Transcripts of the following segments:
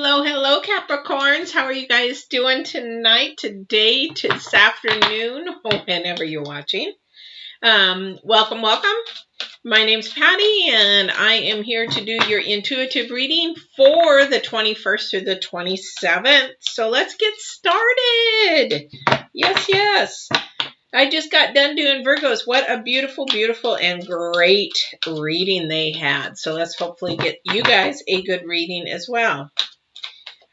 Hello, Capricorns. How are you guys doing tonight, today, this afternoon, whenever you're watching? Welcome. My name's Patty, and I am here to do your intuitive reading for the 21st through the 27th. So let's get started. Yes. I just got done doing Virgos. What a beautiful, and great reading they had. So let's hopefully get you guys a good reading as well.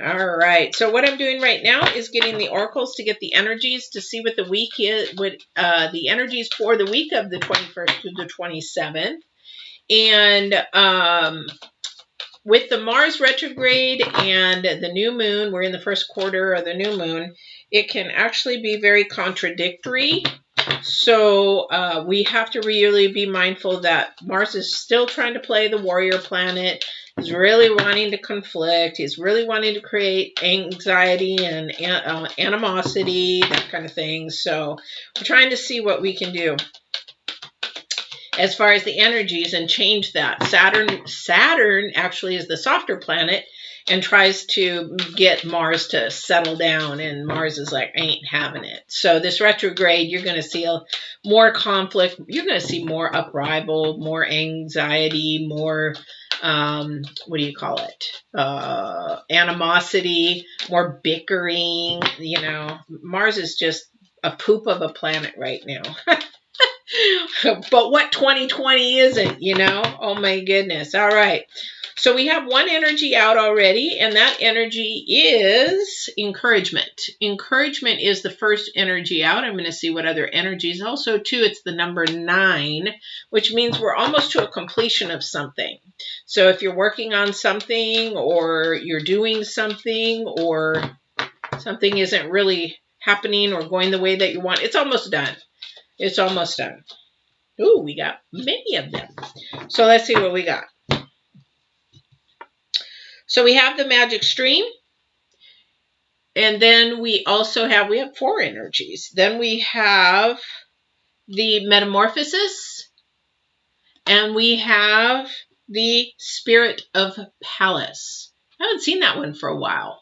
All right. So what I'm doing right now is getting the oracles to get the energies to see what the week is, what the energies for the week of the 21st through the 27th. And with the Mars retrograde and the new moon, we're in the first quarter of the new moon, it can actually be very contradictory. So we have to really be mindful that Mars is still trying to play the warrior planet. He's really wanting to conflict. He's really wanting to create anxiety and animosity, that kind of thing. So we're trying to see what we can do as far as the energies and change that. Saturn actually is the softer planet and tries to get Mars to settle down, and Mars is like, I ain't having it. So this retrograde, you're going to see more conflict. You're going to see more upheaval, more anxiety, more, what do you call it? Animosity, more bickering. You know, Mars is just a poop of a planet right now. But what 2020 isn't, you know? Oh my goodness. All right. So we have one energy out already, and that energy is encouragement. Encouragement is the first energy out. I'm going to see what other energies. Also, too, it's the number 9, which means we're almost to a completion of something. So if you're working on something, or you're doing something, or something isn't really happening or going the way that you want, it's almost done. It's almost done. Ooh, we got many of them. So let's see what we got. So we have the magic stream. And then we also have 4 energies. Then we have the metamorphosis. And we have the spirit of Palace. I haven't seen that one for a while.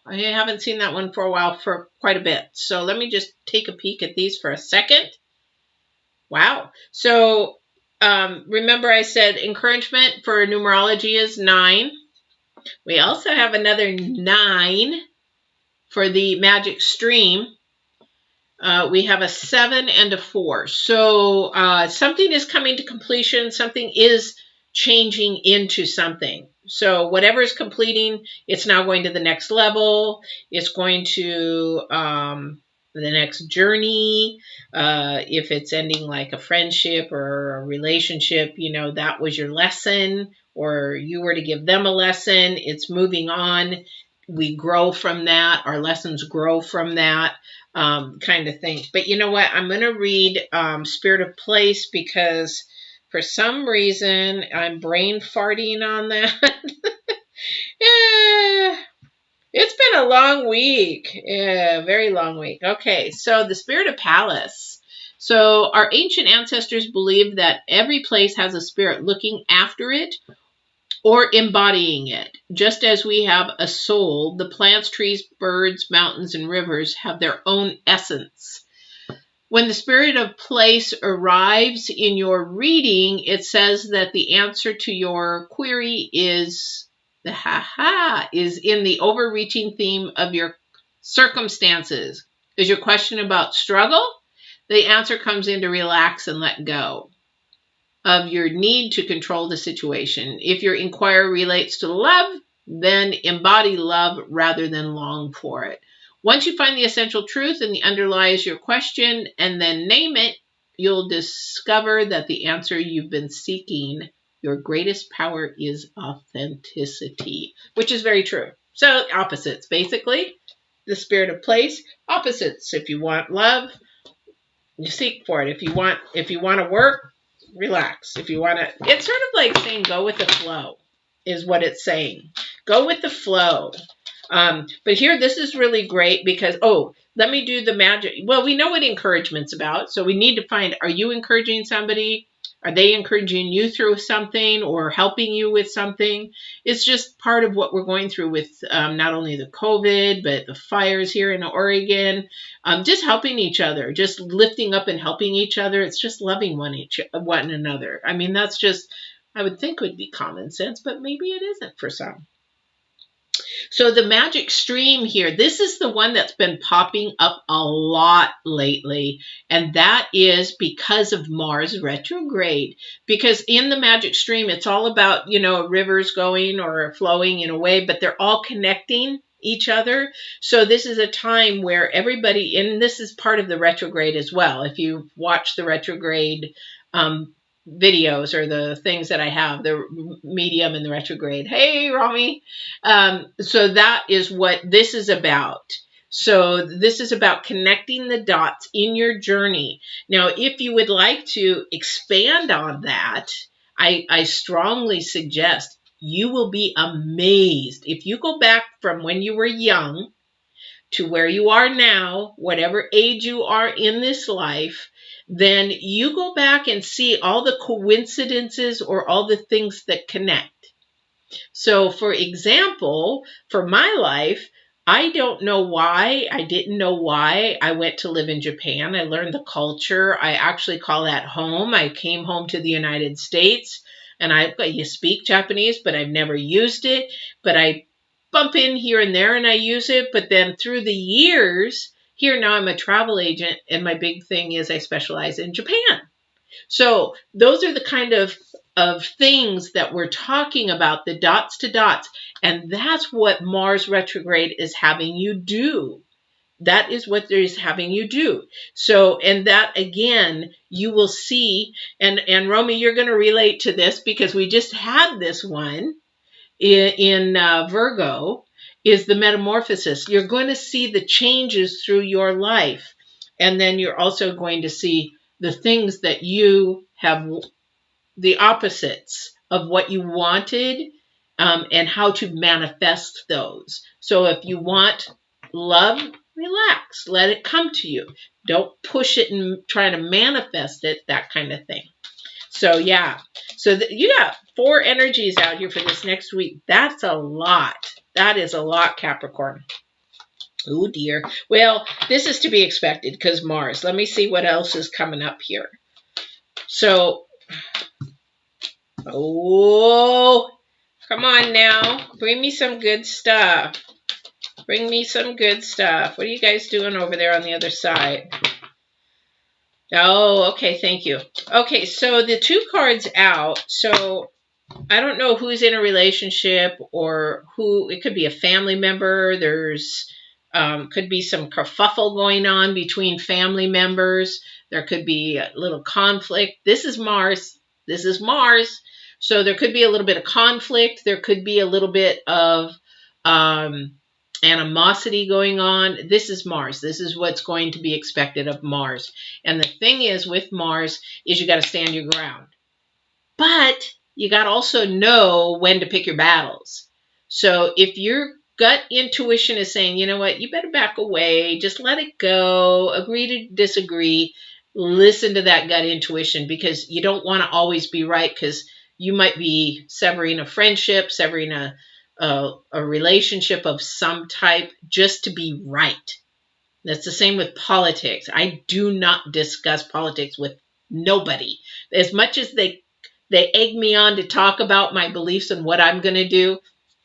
For quite a bit. So let me just take a peek at these for a second. Wow. So remember I said encouragement for numerology is 9. We also have another 9 for the magic stream. We have a 7 and a 4. So something is coming to completion. Something is changing into something. So whatever is completing, it's now going to the next level. It's going to the next journey. If it's ending like a friendship or a relationship, you know, that was your lesson, or you were to give them a lesson. It's moving on. We grow from that. Our lessons grow from that kind of thing. But you know what? I'm going to read Spirit of Place, because for some reason I'm brain farting on that. It's been a long week. Yeah, very long week. Okay, so the spirit of Palace. So our ancient ancestors believed that every place has a spirit looking after it or embodying it. Just as we have a soul, the plants, trees, birds, mountains, and rivers have their own essence. When the spirit of place arrives in your reading, it says that the answer to your query is in the overreaching theme of your circumstances. Is your question about struggle? The answer comes in to relax and let go of your need to control the situation. If your inquiry relates to love, then embody love rather than long for it. Once you find the essential truth and the underlies your question and then name it, you'll discover that the answer you've been seeking, your greatest power, is authenticity, which is very true. So opposites, basically. The spirit of place, opposites. If you want love, you seek for it. If you want to work, relax. If you want to, it's sort of like saying go with the flow is what it's saying. Go with the flow. But here, this is really great because, let me do the magic. Well, we know what encouragement's about. So we need to find, are you encouraging somebody? Are they encouraging you through something or helping you with something? It's just part of what we're going through with not only the COVID, but the fires here in Oregon. Just helping each other, just lifting up and helping each other. It's just loving one another. I mean, that's just, I would think would be common sense, but maybe it isn't for some. So the magic stream here, this is the one that's been popping up a lot lately. And that is because of Mars retrograde. Because in the magic stream, it's all about, rivers going or flowing in a way, but they're all connecting each other. So this is a time where everybody, and this is part of the retrograde as well. If you watch the retrograde videos or the things that I have, the medium and the retrograde. Hey, Rami. So that is what this is about. So this is about connecting the dots in your journey. Now, if you would like to expand on that, I strongly suggest you will be amazed. If you go back from when you were young to where you are now, whatever age you are in this life, then you go back and see all the coincidences or all the things that connect. So, for example, for my life, I don't know why. I didn't know why I went to live in Japan. I learned the culture. I actually call that home. I came home to the United States, and you speak Japanese, but I've never used it. But I bump in here and there, and I use it. But then through the years, here now I'm a travel agent, and my big thing is I specialize in Japan. So those are the kind of things that we're talking about, the dots to dots. And that's what Mars retrograde is having you do. That is what there is having you do. So, and that again, you will see, and Romy, you're going to relate to this because we just had this one in Virgo, is the metamorphosis. You're going to see the changes through your life. And then you're also going to see the things that you have, the opposites of what you wanted, and how to manifest those. So if you want love, relax, let it come to you. Don't push it and try to manifest it, that kind of thing. So yeah, so you got 4 energies out here for this next week. That's a lot. That is a lot, Capricorn. Oh dear. Well, this is to be expected because Mars. Let me see what else is coming up here. So, oh, come on now. Bring me some good stuff. Bring me some good stuff. What are you guys doing over there on the other side? Oh, okay. Thank you. Okay, so the 2 cards out. So I don't know who's in a relationship or who. It could be a family member. There's could be some kerfuffle going on between family members. There could be a little conflict. This is Mars. This is Mars. So there could be a little bit of conflict. There could be a little bit of animosity going on. This is Mars. This is what's going to be expected of Mars. And the thing is with Mars is you got to stand your ground. But you got to also know when to pick your battles. So if your gut intuition is saying, you know what, you better back away, just let it go, agree to disagree, listen to that gut intuition, because you don't want to always be right, because you might be severing a friendship, severing a relationship of some type just to be right. That's the same with politics. I do not discuss politics with nobody. As much as they egg me on to talk about my beliefs and what I'm going to do,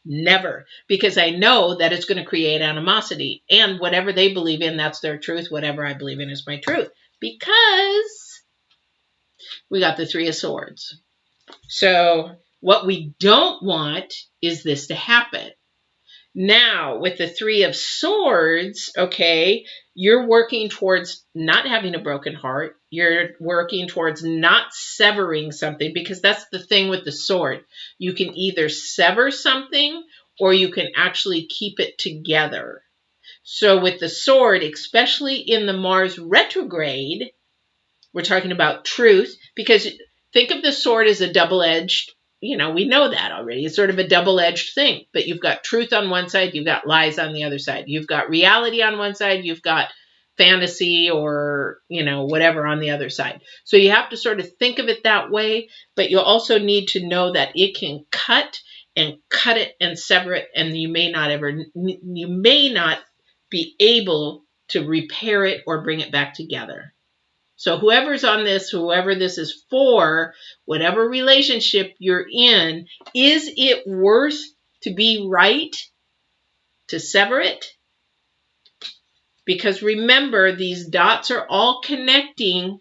never, because I know that it's going to create animosity. And whatever they believe in, that's their truth. Whatever I believe in is my truth, because we got the 3 of Swords. So what we don't want is this to happen. Now, with the 3 of Swords, okay, you're working towards not having a broken heart. You're working towards not severing something, because that's the thing with the sword. You can either sever something or you can actually keep it together. So with the sword, especially in the Mars retrograde, we're talking about truth, because think of the sword as a double-edged, we know that already. It's sort of a double-edged thing, but you've got truth on one side, you've got lies on the other side. You've got reality on one side, you've got fantasy or, whatever on the other side. So you have to sort of think of it that way, but you also need to know that it can cut it and sever it, and you may not be able to repair it or bring it back together. So whoever's on this, whoever this is for, whatever relationship you're in, is it worth to be right to sever it? Because remember, these dots are all connecting,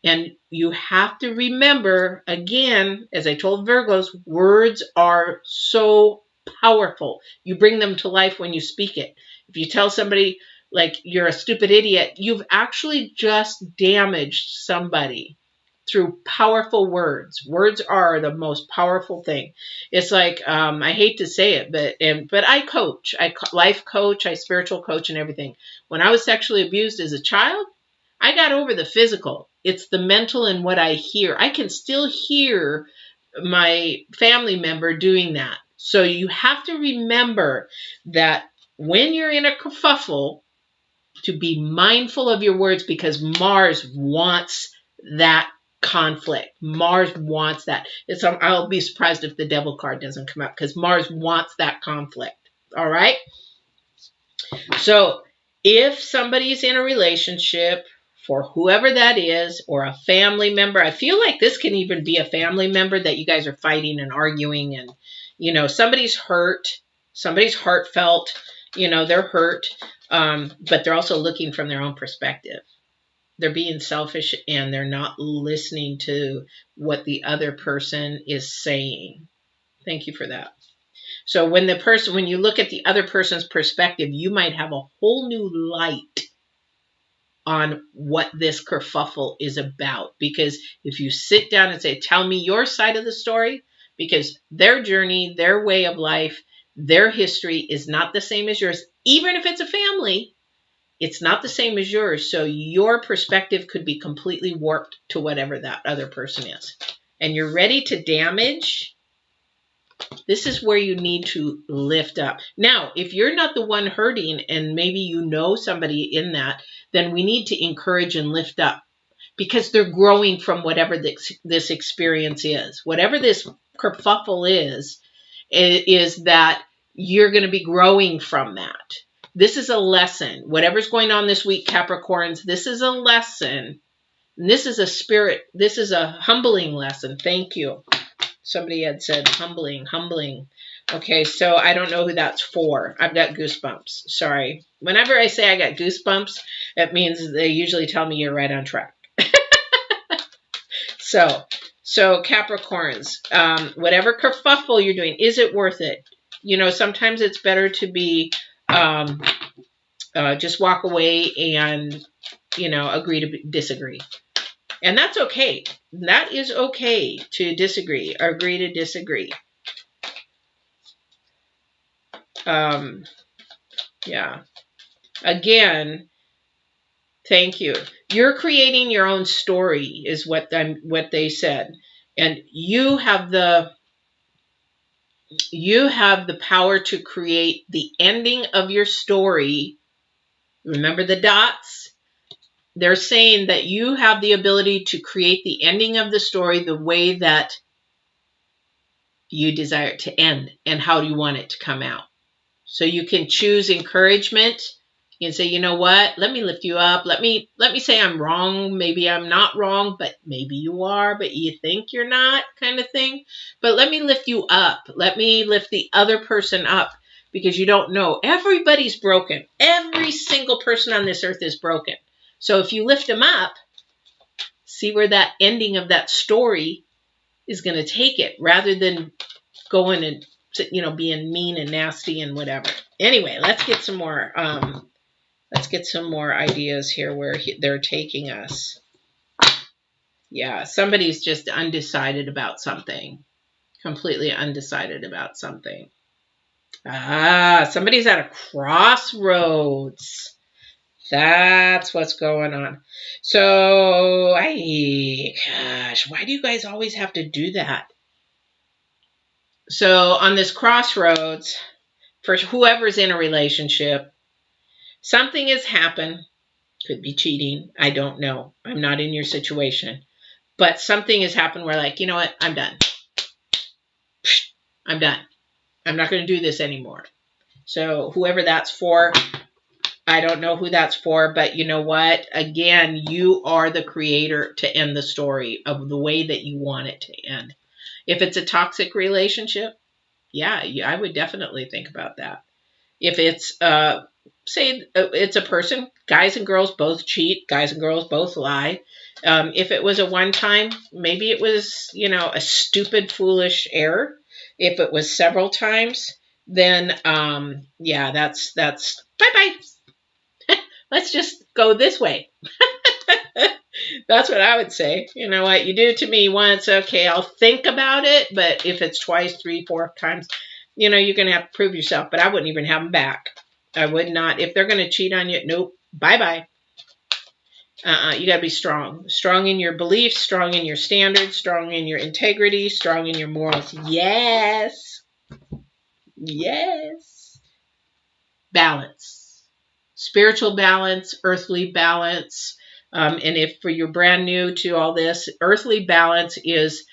and you have to remember, again, as I told Virgos, words are so powerful. You bring them to life when you speak it. If you tell somebody, like, you're a stupid idiot, you've actually just damaged somebody through powerful words. Words are the most powerful thing. It's like, I hate to say it, but I coach. I life coach, I spiritual coach and everything. When I was sexually abused as a child, I got over the physical. It's the mental and what I hear. I can still hear my family member doing that. So you have to remember that when you're in a kerfuffle, to be mindful of your words, because Mars wants that conflict. Mars wants that. I'll be surprised if the devil card doesn't come up, because Mars wants that conflict. All right? So if somebody's in a relationship, for whoever that is, or a family member, I feel like this can even be a family member that you guys are fighting and arguing, and, somebody's hurt, somebody's heartfelt, they're hurt, but they're also looking from their own perspective. They're being selfish, and they're not listening to what the other person is saying. Thank you for that. So when you look at the other person's perspective, you might have a whole new light on what this kerfuffle is about. Because if you sit down and say, tell me your side of the story, because their journey, their way of life, their history is not the same as yours. Even if it's a family, it's not the same as yours. So your perspective could be completely warped to whatever that other person is. And you're ready to damage. This is where you need to lift up. Now, if you're not the one hurting, and maybe you know somebody in that, then we need to encourage and lift up, because they're growing from whatever this experience is. Whatever this kerfuffle is that you're going to be growing from that. This is a lesson. Whatever's going on this week, Capricorns, this is a lesson. And this is a humbling lesson. Thank you. Somebody had said humbling. Okay, so I don't know who that's for. I've got goosebumps. Sorry. Whenever I say I got goosebumps, that means they usually tell me you're right on track. So Capricorns, whatever kerfuffle you're doing, is it worth it? Sometimes it's better to be just walk away and, agree to disagree. And that's okay. That is okay to disagree or agree to disagree. Yeah. Again, thank you. You're creating your own story, is what they said. And you have the power to create the ending of your story. Remember the dots? They're saying that you have the ability to create the ending of the story the way that you desire it to end, and how do you want it to come out. So you can choose encouragement. You can say, you know what? Let me lift you up. Let me say I'm wrong. Maybe I'm not wrong, but maybe you are, but you think you're not, kind of thing. But let me lift you up. Let me lift the other person up, because you don't know. Everybody's broken. Every single person on this earth is broken. So if you lift them up, see where that ending of that story is going to take it, rather than going and, being mean and nasty and whatever. Anyway, let's get some more. Let's get some more ideas here where they're taking us. Yeah, somebody's just undecided about something. Completely undecided about something. Somebody's at a crossroads. That's what's going on. So, gosh, why do you guys always have to do that? So, on this crossroads, for whoever's in a relationship, something has happened. Could be cheating. I don't know. I'm not in your situation. But something has happened where, like, you know what? I'm done. I'm done. I'm not going to do this anymore. So whoever that's for, I don't know who that's for, but you know what? Again, you are the creator to end the story of the way that you want it to end. If it's a toxic relationship, yeah, I would definitely think about that. If it's, say it's a person, guys and girls both cheat, guys and girls both lie. If it was a one time, maybe it was, you know, a stupid, foolish error. If it was several times, then, yeah, that's bye-bye. Let's just go this way. That's what I would say. You know what? You do it to me once, okay, I'll think about it. But if it's twice, 3, 4 times, you know, you're going to have to prove yourself. But I wouldn't even have them back. I would not. If they're going to cheat on you, nope. Bye-bye. You got to be strong. Strong in your beliefs, strong in your standards, strong in your integrity, strong in your morals. Yes. Yes. Balance. Spiritual balance, earthly balance. And if for you're brand new to all this, earthly balance is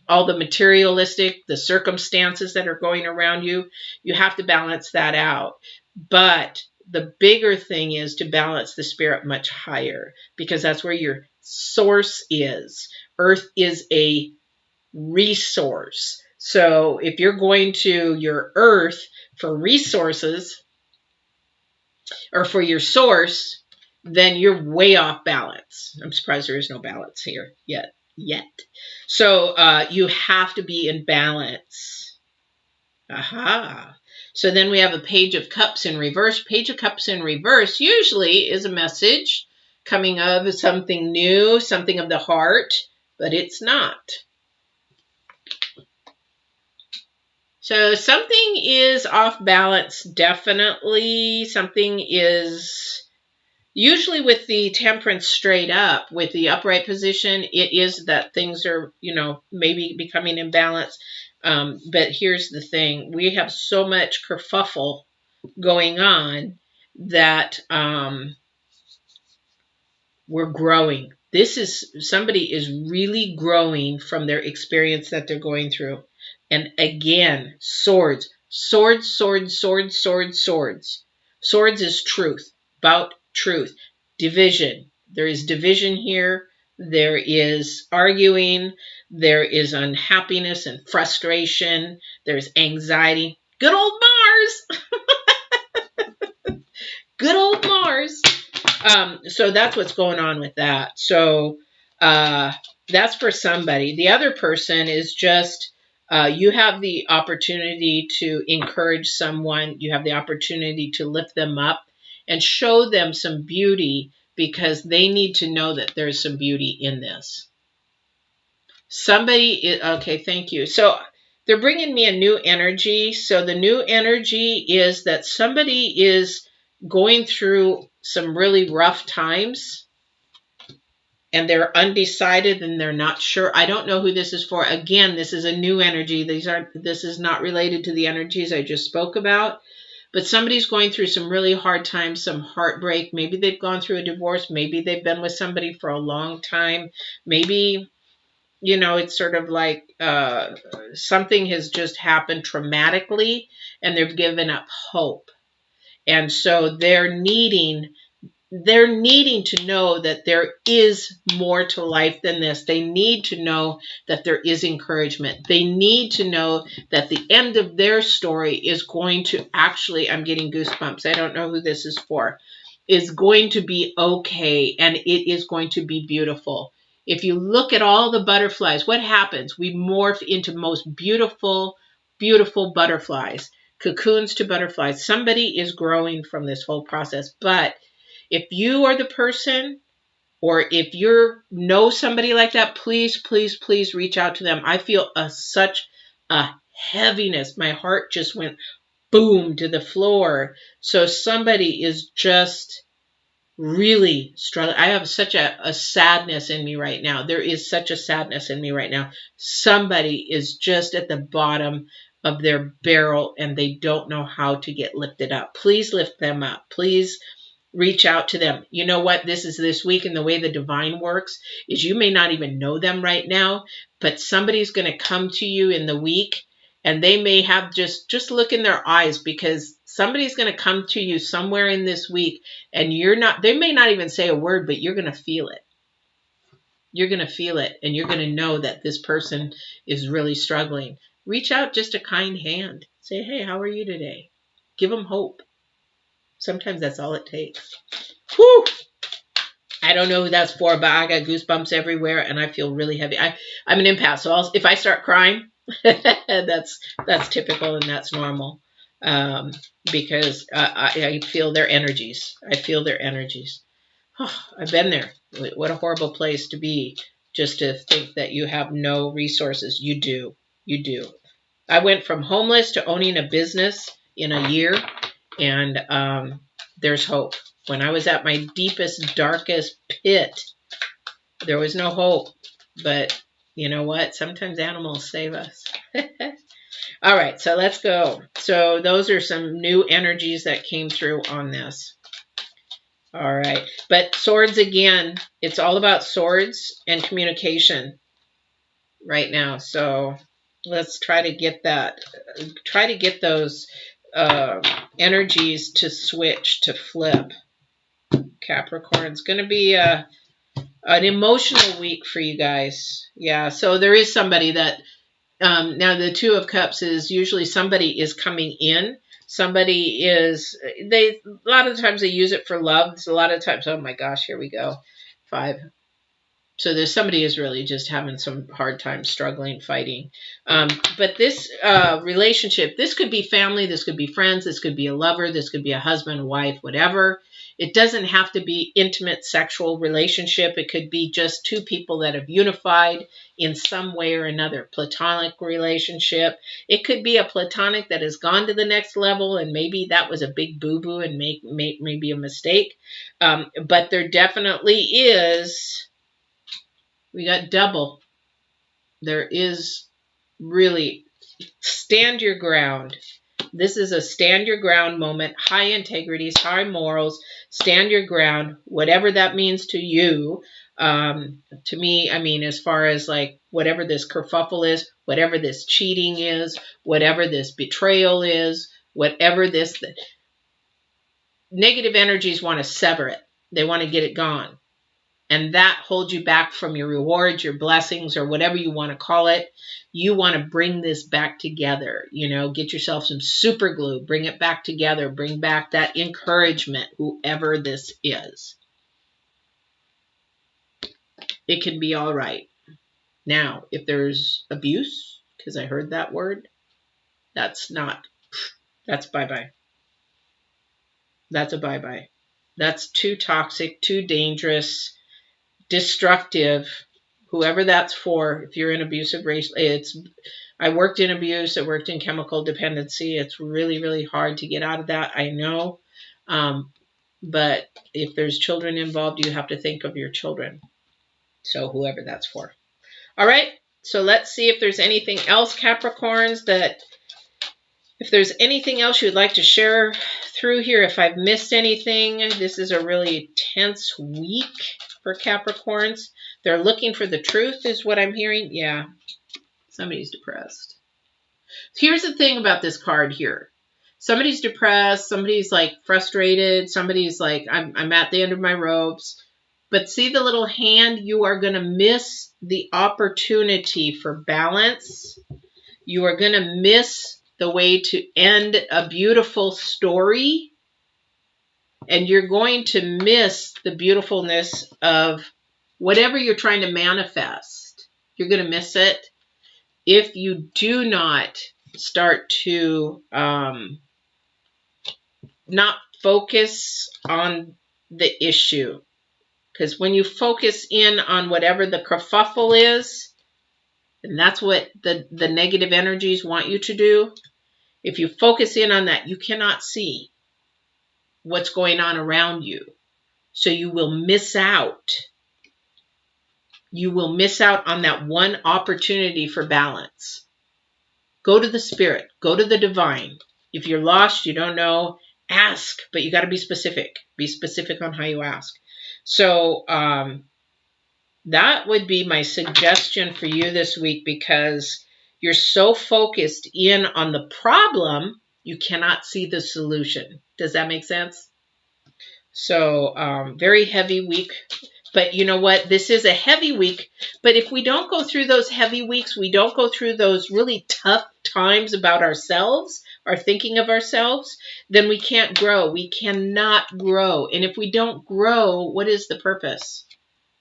all the materialistic, the circumstances that are going around you. You have to balance that out. But the bigger thing is to balance the spirit much higher, because that's where your source is. Earth is a resource. So if you're going to your earth for resources or for your source, then you're way off balance. I'm surprised there is no balance here yet. So you have to be in balance. Aha. So then we have a Page of Cups in reverse. Page of Cups in reverse usually is a message coming of something new, something of the heart, but it's not. So something is off balance, definitely. Something is, usually with the Temperance straight up, with the upright position, it is that things are, you know, maybe becoming imbalanced. But here's the thing. We have so much kerfuffle going on that we're growing. Somebody is really growing from their experience that they're going through. And again, swords. Swords, swords, swords, swords, swords. Swords is truth, about truth. Division. There is division here. There is arguing. There is unhappiness and frustration. There's anxiety. Good old Mars. Good old Mars. So that's what's going on with that. So that's for somebody. The other person is just, you have the opportunity to encourage someone. You have the opportunity to lift them up and show them some beauty, because they need to know that there's some beauty in this. Okay, thank you. So they're bringing me a new energy. So the new energy is that somebody is going through some really rough times and they're undecided and they're not sure. I don't know who this is for. Again, this is a new energy. This is not related to the energies I just spoke about. But somebody's going through some really hard times, some heartbreak. Maybe they've gone through a divorce. Maybe they've been with somebody for a long time. Maybe, you know, it's sort of like something has just happened traumatically and they've given up hope. And so they're needing to know that there is more to life than this. They need to know that there is encouragement. They need to know that the end of their story is going to actually, I'm getting goosebumps. I don't know who this is for, is going to be okay, and it is going to be beautiful. If you look at all the butterflies, what happens? We morph into most beautiful, beautiful butterflies, cocoons to butterflies. Somebody is growing from this whole process. But if you are the person, or if you know somebody like that, please, please, please reach out to them. I feel such a heaviness. My heart just went boom to the floor. So somebody is just really struggling. I have such a sadness in me right now. There is such a sadness in me right now. Somebody is just at the bottom of their barrel and they don't know how to get lifted up. Please lift them up. Please reach out to them. You know what? This is this week, and the way the divine works is you may not even know them right now, but somebody's going to come to you in the week, and they may have just look in their eyes, because somebody's going to come to you somewhere in this week, and they may not even say a word, but you're going to feel it. You're going to feel it, and you're going to know that this person is really struggling. Reach out just a kind hand. Say, hey, how are you today? Give them hope. Sometimes that's all it takes. Whew! I don't know who that's for, but I got goosebumps everywhere, and I feel really heavy. I'm an empath, so if I start crying, that's typical and that's normal, because I feel their energies. I feel their energies. Oh, I've been there. What a horrible place to be, just to think that you have no resources. You do. You do. I went from homeless to owning a business in a year, and there's hope. When I was at my deepest, darkest pit, there was no hope. But you know what? Sometimes animals save us. All right, so let's go. So those are some new energies that came through on this. All right, but swords again, it's all about swords and communication right now. So let's try to get that, try to get those energies to switch, to flip. Capricorn, it's going to be an emotional week for you guys. Yeah, so there is somebody that, now the Two of Cups is usually somebody is coming in. Somebody is, a lot of times they use it for love. A lot of times, oh my gosh, here we go. 5. So there's somebody is really just having some hard time, struggling, fighting. But this relationship, this could be family, this could be friends, this could be a lover, this could be a husband, wife, whatever. It doesn't have to be intimate sexual relationship. It could be just two people that have unified in some way or another. Platonic relationship. It could be a platonic that has gone to the next level, and maybe that was a big boo-boo and maybe a mistake. But there definitely is, we got double. There is really, stand your ground. This is a stand your ground moment. High integrities, high morals. Stand your ground, whatever that means to you. To me, I mean, as far as like whatever this kerfuffle is, whatever this cheating is, whatever this betrayal is, whatever this negative energies want to sever it. They want to get it gone. And that holds you back from your rewards, your blessings, or whatever you want to call it. You want to bring this back together. You know, get yourself some super glue, bring it back together, bring back that encouragement, whoever this is. It can be all right. Now, if there's abuse, because I heard that word, that's bye-bye. That's a bye-bye. That's too toxic, too dangerous, destructive, whoever that's for. If you're in abusive race, I worked in abuse, I worked in chemical dependency. It's really, really hard to get out of that, I know. But if there's children involved, you have to think of your children. So whoever that's for. All right, so let's see if there's anything else, Capricorns, if there's anything else you'd like to share through here. If I've missed anything, this is a really tense week for Capricorns. They're looking for the truth is what I'm hearing. Yeah, somebody's depressed. Here's the thing about this card here. Somebody's depressed. Somebody's like frustrated. Somebody's like, I'm at the end of my ropes. But see the little hand? You are going to miss the opportunity for balance. You are going to miss the way to end a beautiful story. And you're going to miss the beautifulness of whatever you're trying to manifest. You're going to miss it if you do not start to not focus on the issue. Because when you focus in on whatever the kerfuffle is, and that's what the negative energies want you to do, if you focus in on that, you cannot see what's going on around you. So you will miss out. You will miss out on that one opportunity for balance. Go to the spirit. Go to the divine. If you're lost, you don't know, Ask, but you got to be specific. Be specific on how you ask. So that would be my suggestion for you this week, because you're so focused in on the problem, you cannot see the solution. Does that make sense? So very heavy week. But you know what? This is a heavy week. But if we don't go through those heavy weeks, we don't go through those really tough times about ourselves, our thinking of ourselves, then we can't grow. We cannot grow. And if we don't grow, what is the purpose?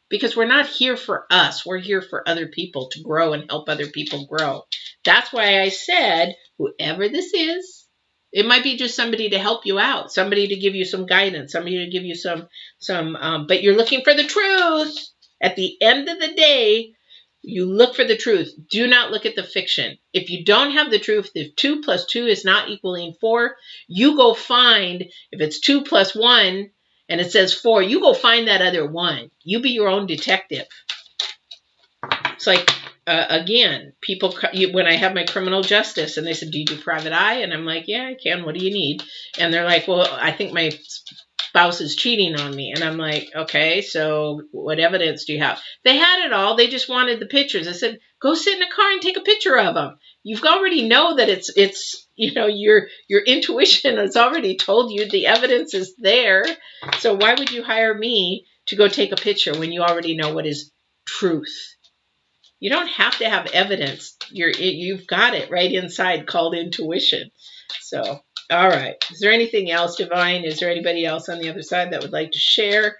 Because we're not here for us. We're here for other people, to grow and help other people grow. That's why I said, whoever this is, it might be just somebody to help you out, somebody to give you some guidance, somebody to give you but you're looking for the truth. At the end of the day, you look for the truth. Do not look at the fiction. If you don't have the truth, if 2 plus 2 is not equaling 4, you go find, if it's 2 plus 1 and it says 4, you go find that other 1. You be your own detective. It's like, again, people, when I have my criminal justice and they said, do you do private eye? And I'm like, yeah, I can. What do you need? And they're like, well, I think my spouse is cheating on me. And I'm like, okay, so what evidence do you have? They had it all. They just wanted the pictures. I said, go sit in a car and take a picture of them. You've already know that it's your intuition has already told you the evidence is there. So why would you hire me to go take a picture when you already know what is truth? You don't have to have evidence. You've got it right inside, called intuition. So, all right. Is there anything else, Divine? Is there anybody else on the other side that would like to share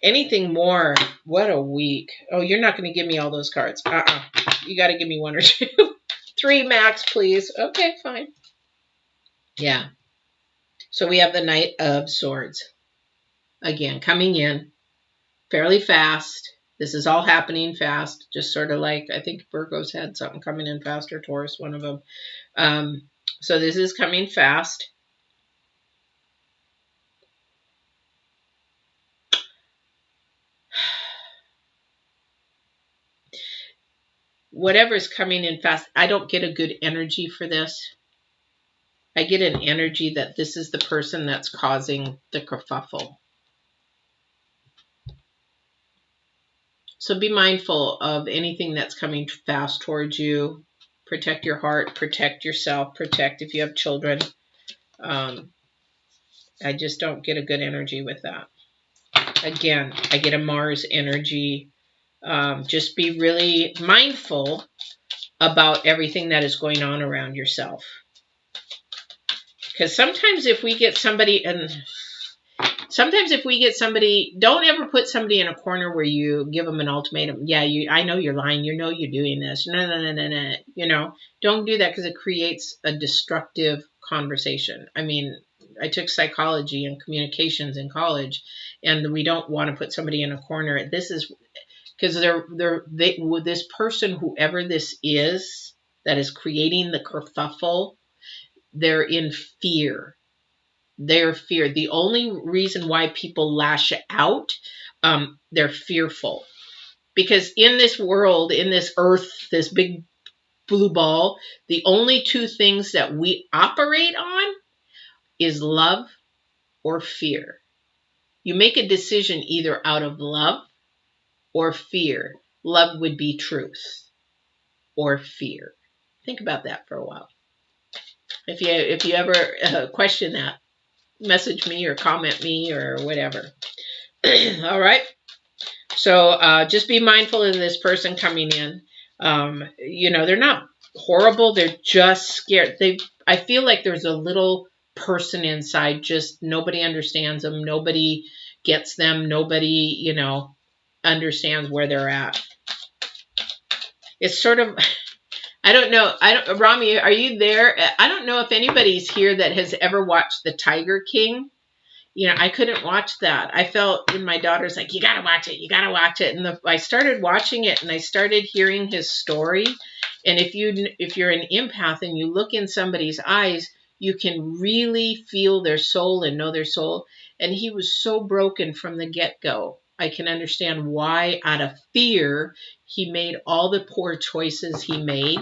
anything more? What a week. Oh, you're not going to give me all those cards. You got to give me 1 or 2. 3 max, please. Okay, fine. Yeah. So we have the Knight of Swords. Again, coming in fairly fast. This is all happening fast, just sort of like, I think Virgo's had something coming in fast, or Taurus, one of them. So this is coming fast. Whatever's coming in fast, I don't get a good energy for this. I get an energy that this is the person that's causing the kerfuffle. So be mindful of anything that's coming fast towards you. Protect your heart, protect yourself, protect if you have children. I just don't get a good energy with that. Again, I get a Mars energy. Just be really mindful about everything that is going on around yourself. Because sometimes if we get somebody, don't ever put somebody in a corner where you give them an ultimatum. Yeah, I know you're lying. You know you're doing this. No. Don't do that, because it creates a destructive conversation. I mean, I took psychology and communications in college, and we don't want to put somebody in a corner. This is because this person, whoever this is that is creating the kerfuffle, they're in fear. Their fear. The only reason why people lash out, they're fearful. Because in this world, in this earth, this big blue ball, the only 2 things that we operate on is love or fear. You make a decision either out of love or fear. Love would be truth, or fear. Think about that for a while. If you ever question that, message me or comment me or whatever. All right. So just be mindful of this person coming in. They're not horrible. They're just scared. I feel like there's a little person inside, just nobody understands them. Nobody gets them. Nobody, understands where they're at. It's sort of, I don't know. Rami, are you there? I don't know if anybody's here that has ever watched The Tiger King. I couldn't watch that. I felt, and my daughter's like, you got to watch it. You got to watch it. And I started watching it, and I started hearing his story. And if you're an empath and you look in somebody's eyes, you can really feel their soul and know their soul. And he was so broken from the get-go. I can understand why, out of fear, he made all the poor choices he made.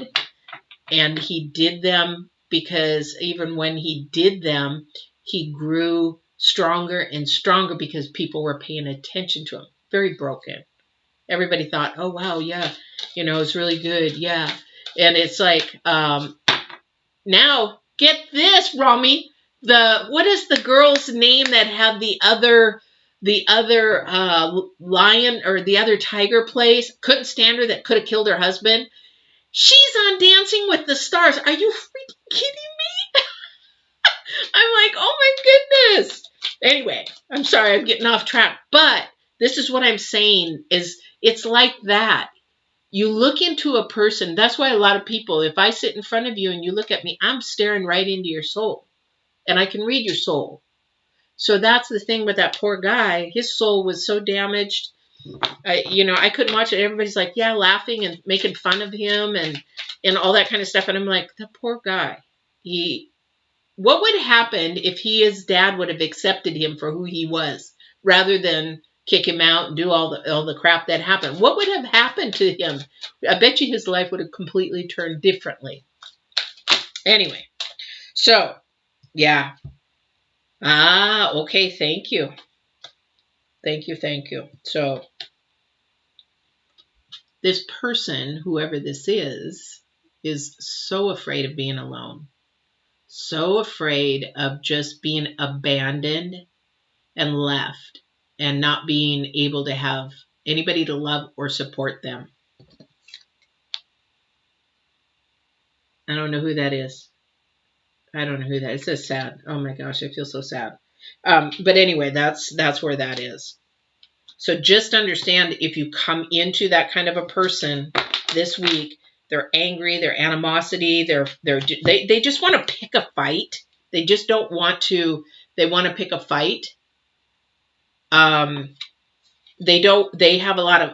And he did them because even when he did them, he grew stronger and stronger because people were paying attention to him. Very broken. Everybody thought, oh, wow, yeah, it's really good. Yeah. And it's like, now get this, Rami. What is the girl's name that had the other lion or the other tiger place? Couldn't stand her, that could have killed her husband. She's on Dancing with the Stars. Are you freaking kidding me? I'm like, oh my goodness. Anyway, I'm sorry, I'm getting off track. But this is what I'm saying is it's like that. You look into a person. That's why a lot of people, if I sit in front of you and you look at me, I'm staring right into your soul. And I can read your soul. So that's the thing with that poor guy. His soul was so damaged. I couldn't watch it. Everybody's like, yeah, laughing and making fun of him and all that kind of stuff. And I'm like, the poor guy. What would happen if his dad would have accepted him for who he was rather than kick him out and do all the crap that happened? What would have happened to him? I bet you his life would have completely turned differently. Anyway, so yeah. Okay. Thank you. Thank you. So this person, whoever this is so afraid of being alone. So afraid of just being abandoned and left and not being able to have anybody to love or support them. I don't know who that is. It's so sad. Oh my gosh, I feel so sad. But anyway, that's where that is. So just understand, if you come into that kind of a person this week, they're angry, they're animosity, they just want to pick a fight. They just don't want to. They want to pick a fight. They have a lot of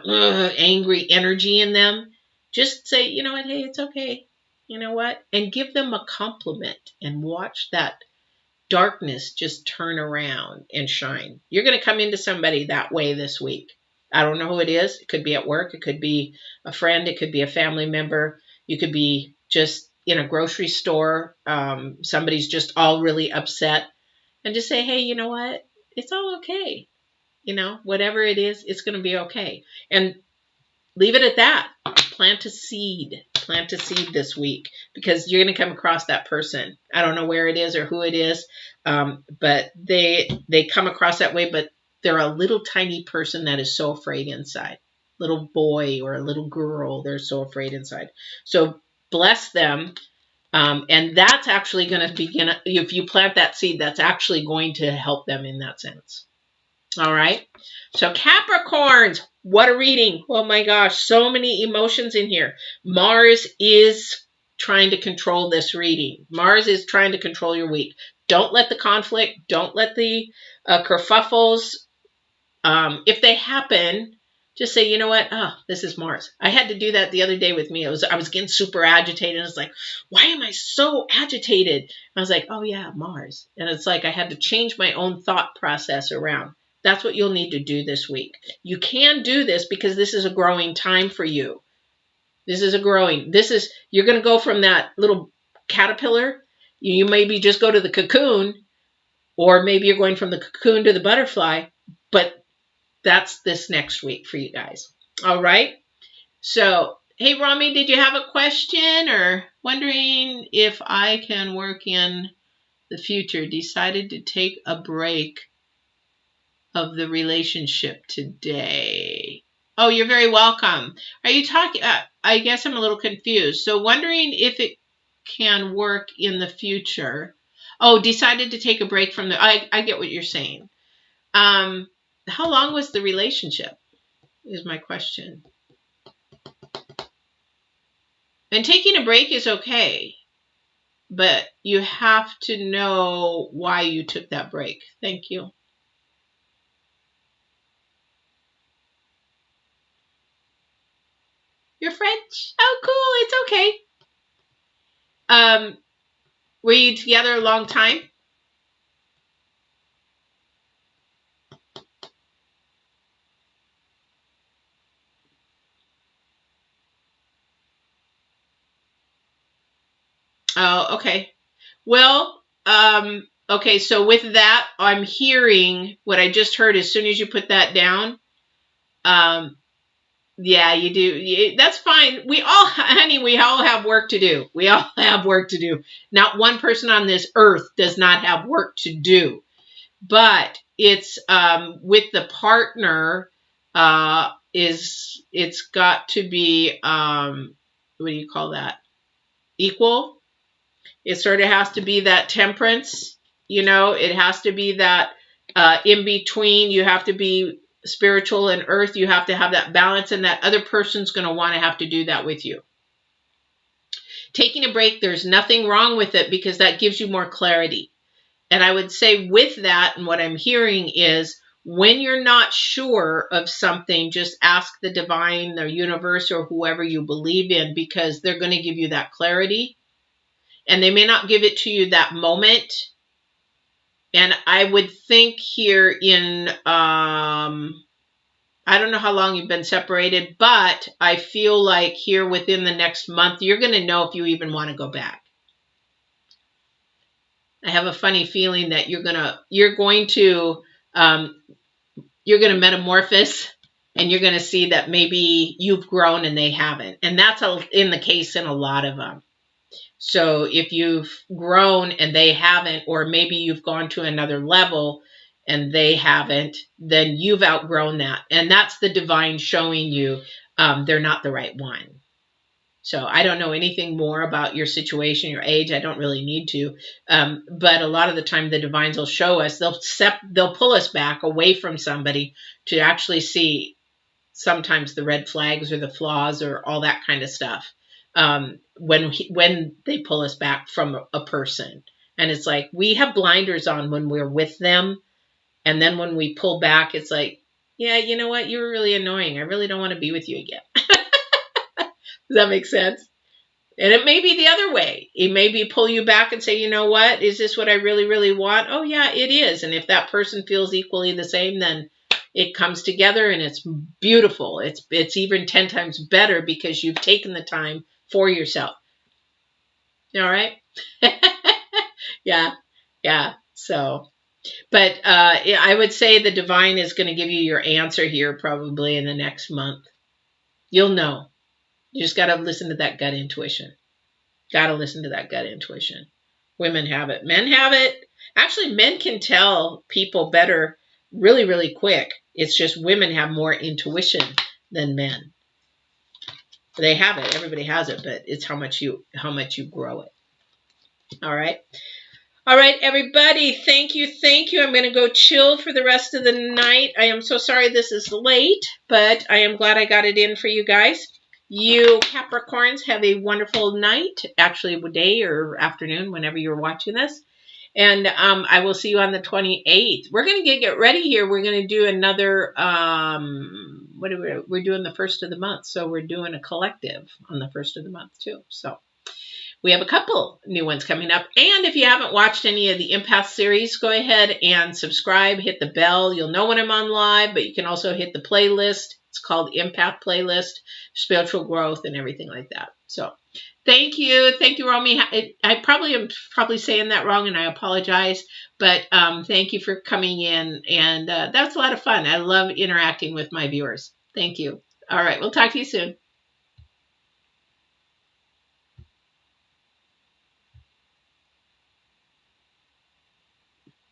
angry energy in them. Just say, you know what, hey, it's okay. You know what? And give them a compliment and watch that darkness just turn around and shine. You're going to come into somebody that way this week. I don't know who it is. It could be at work. It could be a friend. It could be a family member. You could be just in a grocery store. Somebody's just all really upset. And just say, hey, you know what? It's all okay. Whatever it is, it's going to be okay. And leave it at that. Plant a seed this week, because you're going to come across that person. I don't know where it is or who it is, but they come across that way, but they're a little tiny person that is so afraid inside. Little boy or a little girl, they're so afraid inside. So bless them. And that's actually going to begin, if you plant that seed, that's actually going to help them in that sense. All right. So Capricorns, what a reading. Oh my gosh, so many emotions in here. Mars is trying to control this reading. Mars is trying to control your week. Don't let the conflict, don't let the kerfuffles, if they happen, just say, you know what? Oh, this is Mars. I had to do that the other day with me. I was getting super agitated. I was like, why am I so agitated? I was like, oh yeah, Mars. And it's like I had to change my own thought process around. That's what you'll need to do this week. You can do this because this is a growing time for you. You're going to go from that little caterpillar. You maybe just go to the cocoon, or maybe you're going from the cocoon to the butterfly, but that's this next week for you guys. All right. So, hey, Rami, did you have a question or wondering if I can work in the future? Decided to take a break of the relationship today. Oh, you're very welcome. Are you talking? I guess I'm a little confused. So wondering if it can work in the future. Oh, decided to take a break from I get what you're saying. How long was the relationship is my question. And taking a break is okay, but you have to know why you took that break. Thank you. You're French? Oh, cool. It's okay. Were you together a long time? Oh, okay. Well, Okay, so with that, I'm hearing what I just heard as soon as you put that down. Yeah, you do. That's fine. We all, honey, we all have work to do. We all have work to do. Not one person on this earth does not have work to do. But it's with the partner, it's got to be, what do you call that? Equal. It sort of has to be that temperance, it has to be that in between. You have to be spiritual and earth. You have to have that balance, and that other person's going to want to have to do that with you. Taking a break, there's nothing wrong with it because that gives you more clarity. And I would say with that, and what I'm hearing is when you're not sure of something, just ask the divine, the universe, or whoever you believe in, because they're going to give you that clarity. And they may not give it to you that moment. And I would think here in, I don't know how long you've been separated, but I feel like here within the next month, you're going to know if you even want to go back. I have a funny feeling that you're going to metamorphose, and you're going to see that maybe you've grown and they haven't. And that's in the case in a lot of them. So if you've grown and they haven't, or maybe you've gone to another level and they haven't, then you've outgrown that. And that's the divine showing you they're not the right one. So I don't know anything more about your situation, your age. I don't really need to. But a lot of the time the divines will show us, they'll pull us back away from somebody to actually see sometimes the red flags or the flaws or all that kind of stuff. When they pull us back from a person. And it's like we have blinders on when we're with them. And then when we pull back, it's like, yeah, you know what? You were really annoying. I really don't want to be with you again. Does that make sense? And it may be the other way. It may be pull you back and say, you know what? Is this what I really, really want? Oh, yeah, it is. And if that person feels equally the same, then it comes together and it's beautiful. It's even 10 times better because you've taken the time for yourself. All right? Yeah. So, but I would say the divine is going to give you your answer here probably in the next month. You'll know. You just got to listen to that gut intuition. Got to listen to that gut intuition. Women have it. Men have it. Actually, men can tell people better really, really quick. It's just women have more intuition than men. They have it. Everybody has it, but it's how much you grow it. All right. All right, everybody. Thank you. I'm going to go chill for the rest of the night. I am so sorry this is late, but I am glad I got it in for you guys. You Capricorns have a wonderful night, actually a day or afternoon, whenever you're watching this. And I will see you on the 28th. We're going to get ready here. We're going to do another, we're doing the first of the month. So we're doing a collective on the first of the month too. So we have a couple new ones coming up. And if you haven't watched any of the Empath series, go ahead and subscribe, hit the bell. You'll know when I'm on live, but you can also hit the playlist. It's called Empath Playlist, Spiritual Growth, and everything like that. So thank you, Romy. I am probably saying that wrong, and I apologize. But thank you for coming in, and that's a lot of fun. I love interacting with my viewers. Thank you. All right, we'll talk to you soon.